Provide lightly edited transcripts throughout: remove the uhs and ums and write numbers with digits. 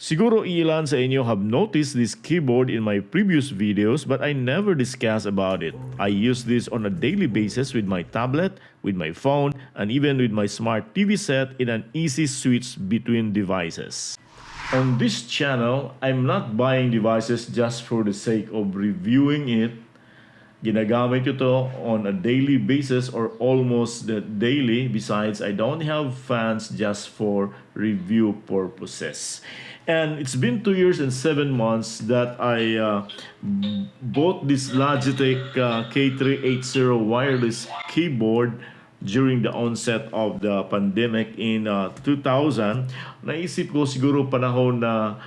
Siguro ilan sa inyo have noticed this keyboard in my previous videos but I never discuss about it. I use this on a daily basis with my tablet, with my phone, and even with my smart TV set in an easy switch between devices. On this channel, I'm not buying devices just for the sake of reviewing it. Ginagamit ko to on a daily basis or almost daily. Besides, I don't have fans just for review purposes. And it's been 2 years and 7 months that I bought this Logitech K380 Wireless Keyboard during the onset of the pandemic in 2000. Naisip ko siguro panahon na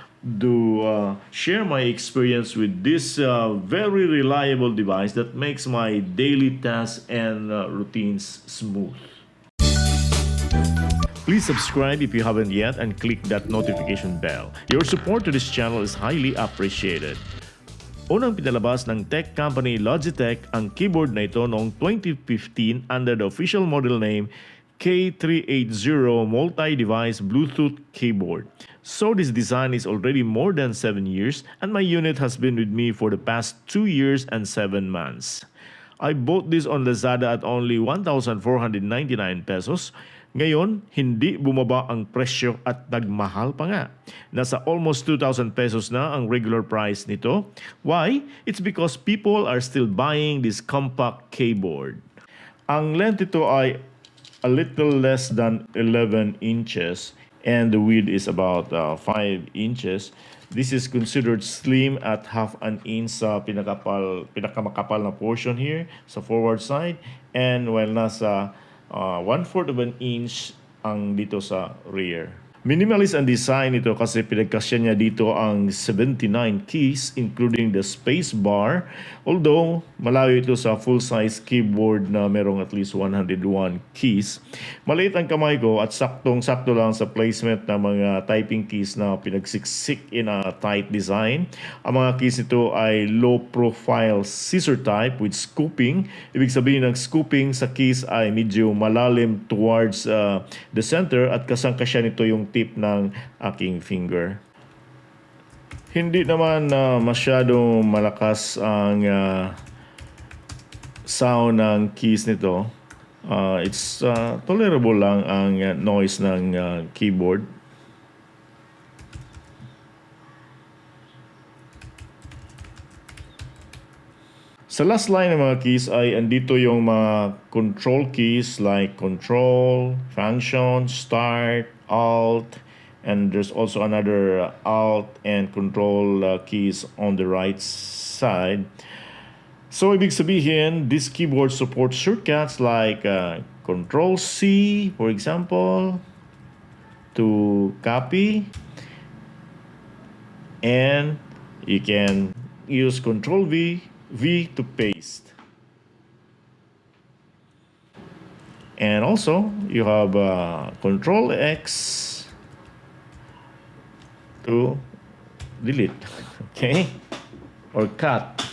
share my experience with this very reliable device that makes my daily tasks and routines smooth. Please subscribe if you haven't yet and click that notification bell. Your support to this channel is highly appreciated. Unang pinalabas ng tech company Logitech ang keyboard na ito noong 2015 under the official model name K380 Multi-Device Bluetooth Keyboard. So this design is already more than 7 years and my unit has been with me for the past 2 years and 7 months. I bought this on Lazada at only 1,499 pesos. Ngayon, hindi bumaba ang presyo at nagmahal pa nga. Nasa almost 2,000 pesos na ang regular price nito. Why? It's because people are still buying this compact keyboard. Ang length ito ay a little less than 11 inches and the width is about 5 inches. This is considered slim at half an inch sa pinakamakapal na portion here sa forward side and while nasa 1/4 of an inch ang dito sa rear. Minimalist ang design nito kasi pinagkasya niya dito ang 79 keys including the space bar. Although malayo ito sa full-size keyboard na merong at least 101 keys. Maliit ang kamay ko at saktong-sakto lang sa placement ng mga typing keys na pinagsiksik in a tight design. Ang mga keys nito ay low-profile scissor type with scooping. Ibig sabihin ng scooping sa keys ay medyo malalim towards the center at kasangkasya nito yung tip ng aking finger. Hindi naman masyadong malakas ang sound ng keys nito. It's tolerable lang ang noise ng keyboard. Sa last line ng mga keys ay andito yung mga control keys like control, function, start, alt, and there's also another alt and control keys on the right side. So ibig sabihin, this keyboard supports shortcuts like control C, for example, to copy, and you can use control V to paste. And also, you have Control X to delete, okay? Or cut.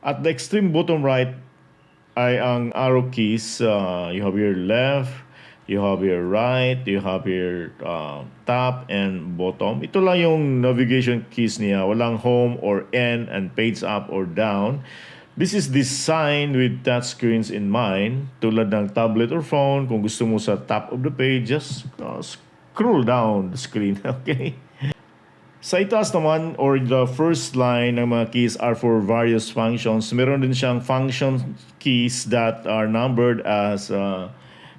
At the extreme bottom right ay ang arrow keys. You have your left, you have your right, you have your top and bottom. Ito lang yung navigation keys niya. Walang home or end and page up or down. This is designed with touchscreens in mind, tulad ng tablet or phone. Kung gusto mo sa top of the page, just scroll down the screen, okay? Sa itaas naman, or the first line ng mga keys are for various functions. Meron din siyang function keys that are numbered as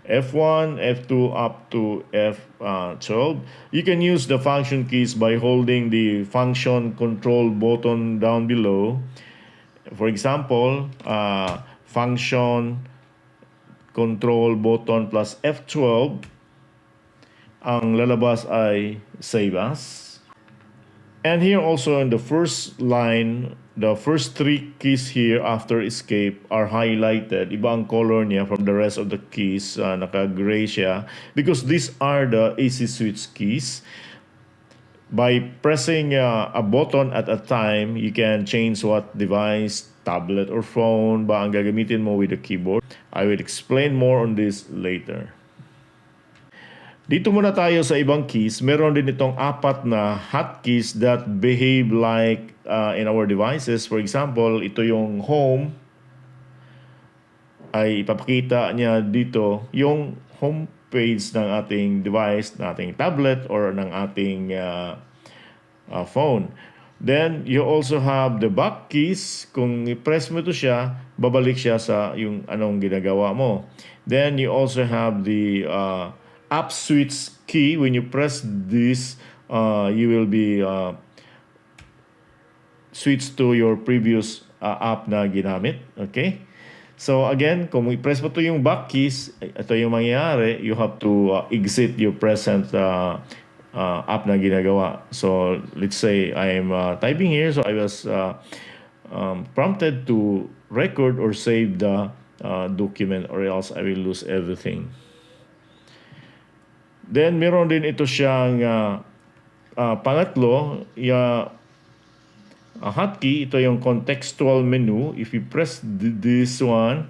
F1, F2, up to F12. You can use the function keys by holding the function control button down below. For example, function control button plus F12, ang lalabas ay save as. And here also in the first line, the first 3 keys here after escape are highlighted. Iba ang color niya from the rest of the keys, naka-gray siya, because these are the AC switch keys. By pressing a button at a time, you can change what device, tablet or phone ba ang gagamitin mo with the keyboard. I will explain more on this later. Dito muna tayo sa ibang keys. Meron din itong apat na hotkeys that behave like in our devices. For example, ito yung home. Ay ipapakita niya dito yung home page ng ating device, ng ating tablet, or ng ating phone. Then, you also have the back keys. Kung i-press mo ito siya, babalik siya sa yung anong ginagawa mo. Then, you also have the app switch key. When you press this, you will be switched to your previous app na ginamit. Okay? So, again, kung i-press mo ito yung back keys, ito yung mangyayari. You have to exit your present app na ginagawa. So, let's say I'm typing here. So, I was prompted to record or save the document or else I will lose everything. Then, meron din ito siyang pangatlo, hotkey. Ito yung contextual menu. If you press this one,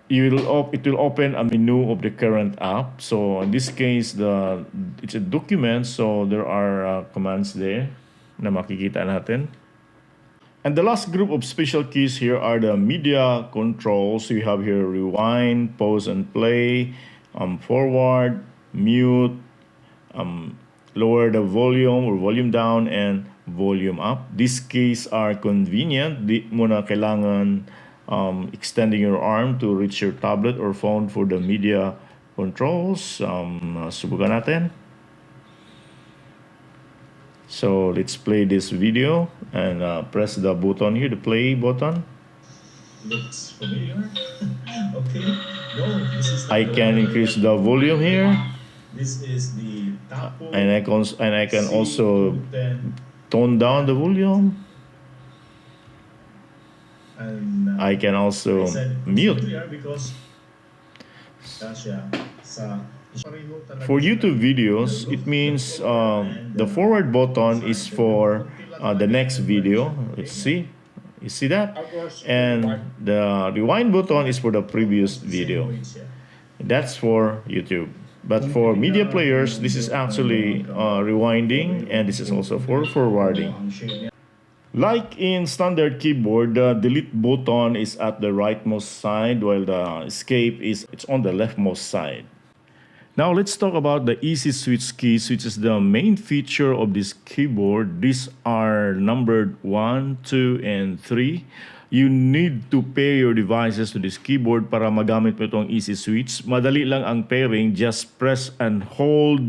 it will open a menu of the current app. So in this case, it's a document, so there are commands there na makikita natin. And the last group of special keys here are the media controls. So you have here rewind, pause and play, forward, mute, lower the volume or volume down, and volume up. These keys are convenient. Di mo na kailangan extending your arm to reach your tablet or phone for the media controls. Subukan natin. So let's play this video and press the button here, the play button. Looks familiar. Okay. No, this is I can increase the volume here. This is the tapo. And I can also tone down the volume. And I can also mute. Because For YouTube videos, it means the forward button is for the next video. Let's see. You see that? And the rewind button is for the previous video. That's for YouTube. But for media players, this is actually rewinding, and this is also for forwarding. Like in standard keyboard, the delete button is at the rightmost side, while the escape it's on the leftmost side. Now let's talk about the easy switch keys, which is the main feature of this keyboard. These are numbered 1, 2, and 3. You need to pair your devices to this keyboard para magamit mo itong easy switch. Madali lang ang pairing. Just press and hold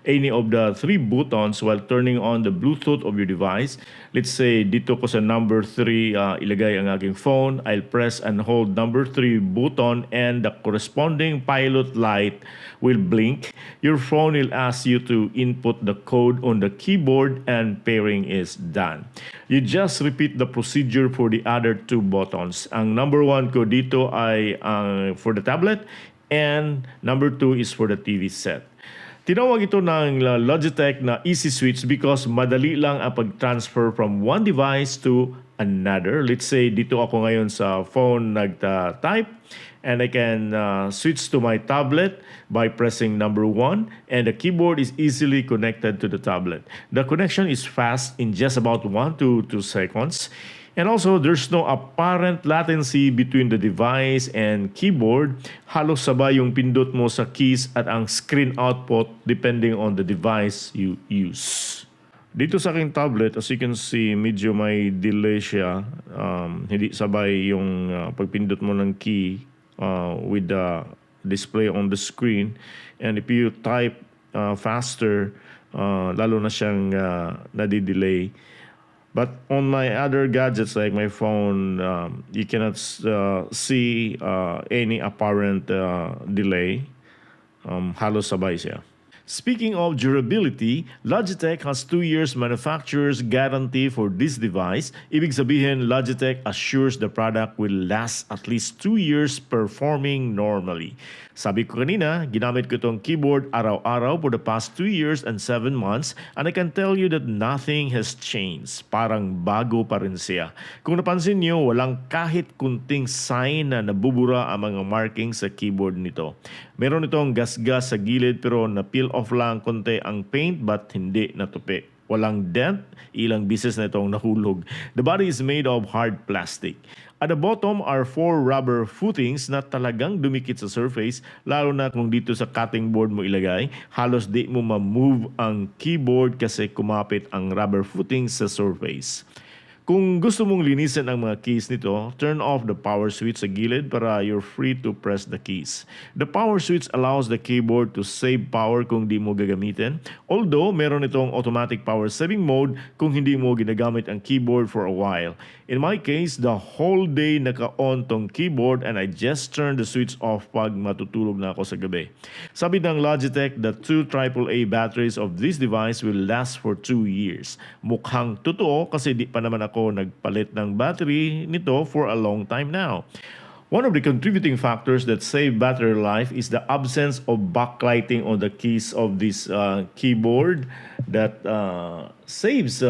any of the 3 buttons while turning on the Bluetooth of your device. Let's say dito ko sa number 3 ilagay ang aking phone. I'll press and hold number 3 button and the corresponding pilot light will blink. Your phone will ask you to input the code on the keyboard and pairing is done. You just repeat the procedure for the other 2 buttons. Ang number 1 ko dito ay for the tablet and number 2 is for the TV set. Tinawag ito ng Logitech na easy switch because madali lang ang pag-transfer from one device to another. Let's say dito ako ngayon sa phone nagta-type and I can switch to my tablet by pressing number 1 and the keyboard is easily connected to the tablet. The connection is fast in just about 1 to 2 seconds. And also, there's no apparent latency between the device and keyboard. Halos sabay yung pindot mo sa keys at ang screen output depending on the device you use. Dito sa aking tablet, as you can see, medyo may delay siya. Hindi sabay yung pagpindot mo ng key with the display on the screen. And if you type faster, lalo na siyang nadidelay. But on my other gadgets like my phone, you cannot see any apparent delay. Halos sabay siya. Speaking of durability, Logitech has 2 years manufacturer's guarantee for this device. Ibig sabihin, Logitech assures the product will last at least 2 years performing normally. Sabi ko kanina, ginamit ko itong keyboard araw-araw for the past 2 years and 7 months and I can tell you that nothing has changed. Parang bago pa rin siya. Kung napansin nyo, walang kahit kunting sign na nabubura ang mga markings sa keyboard nito. Meron itong gasgas sa gilid pero na-peel off lang konti ang paint but hindi natupi. Walang dent, ilang bisis na itong nahulog. The body is made of hard plastic. At the bottom are 4 rubber footings na talagang dumikit sa surface, lalo na kung dito sa cutting board mo ilagay, halos di mo ma-move ang keyboard kasi kumapit ang rubber footings sa surface. Kung gusto mong linisin ang mga keys nito, turn off the power switch sa gilid para you're free to press the keys. The power switch allows the keyboard to save power kung di mo gagamitin. Although, meron itong automatic power saving mode kung hindi mo ginagamit ang keyboard for a while. In my case, the whole day naka-on tong keyboard and I just turn the switch off pag matutulog na ako sa gabi. Sabi ng Logitech, the 2 AAA batteries of this device will last for 2 years. Mukhang totoo kasi di pa naman ako nagpalit ng battery nito for a long time now. One of the contributing factors that save battery life is the absence of backlighting on the keys of this keyboard that saves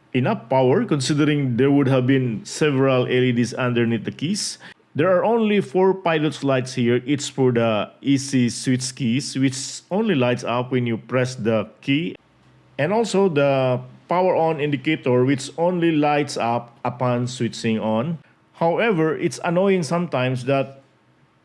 enough power considering there would have been several LEDs underneath the keys. There are only 4 pilot's lights here. It's for the easy switch keys which only lights up when you press the key, and also the power on indicator which only lights up upon switching on. However, it's annoying sometimes that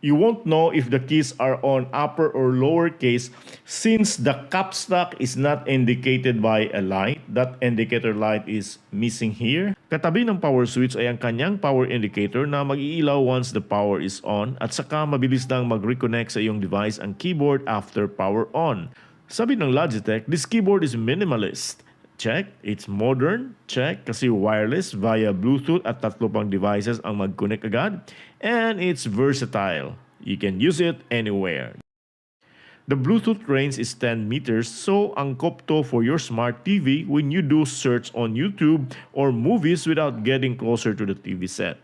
you won't know if the keys are on upper or lower case since the capstock is not indicated by a light. That indicator light is missing here. Katabi ng power switch ay ang kanyang power indicator na mag-iilaw once the power is on at saka mabilis nang mag-reconnect sa iyong device ang keyboard after power on. Sabi ng Logitech, this keyboard is minimalist. Check. It's modern. Check. Kasi wireless via Bluetooth at 3 pang devices ang mag-connect agad. And it's versatile. You can use it anywhere. The Bluetooth range is 10 meters, so angkop to for your smart TV when you do search on YouTube or movies without getting closer to the TV set.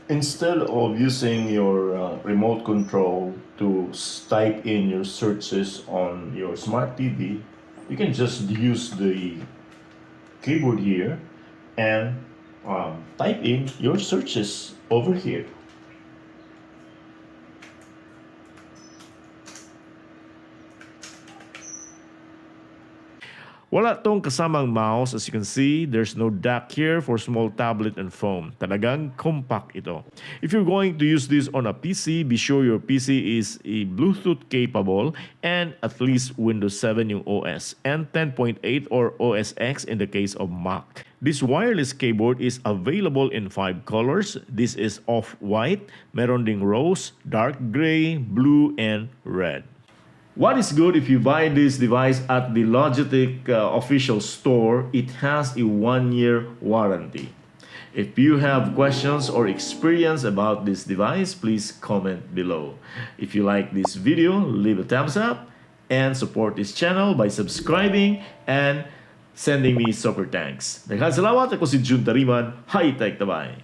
Instead of using your remote control to type in your searches on your smart TV, you can just use the keyboard here and type in your searches over here. Wala tong kasamang mouse. As you can see, there's no dock here for small tablet and phone. Talagang compact ito. If you're going to use this on a PC, be sure your PC is a Bluetooth capable and at least Windows 7 yung OS and 10.8 or OS X in the case of Mac. This wireless keyboard is available in 5 colors. This is off-white, meron ding rose, dark gray, blue, and red. What is good if you buy this device at the Logitech official store, it has a 1-year warranty. If you have questions or experience about this device, please comment below. If you like this video, leave a thumbs up and support this channel by subscribing and sending me super thanks. Daghang salamat. Ako si Jun Tariman. High Tech Tabay.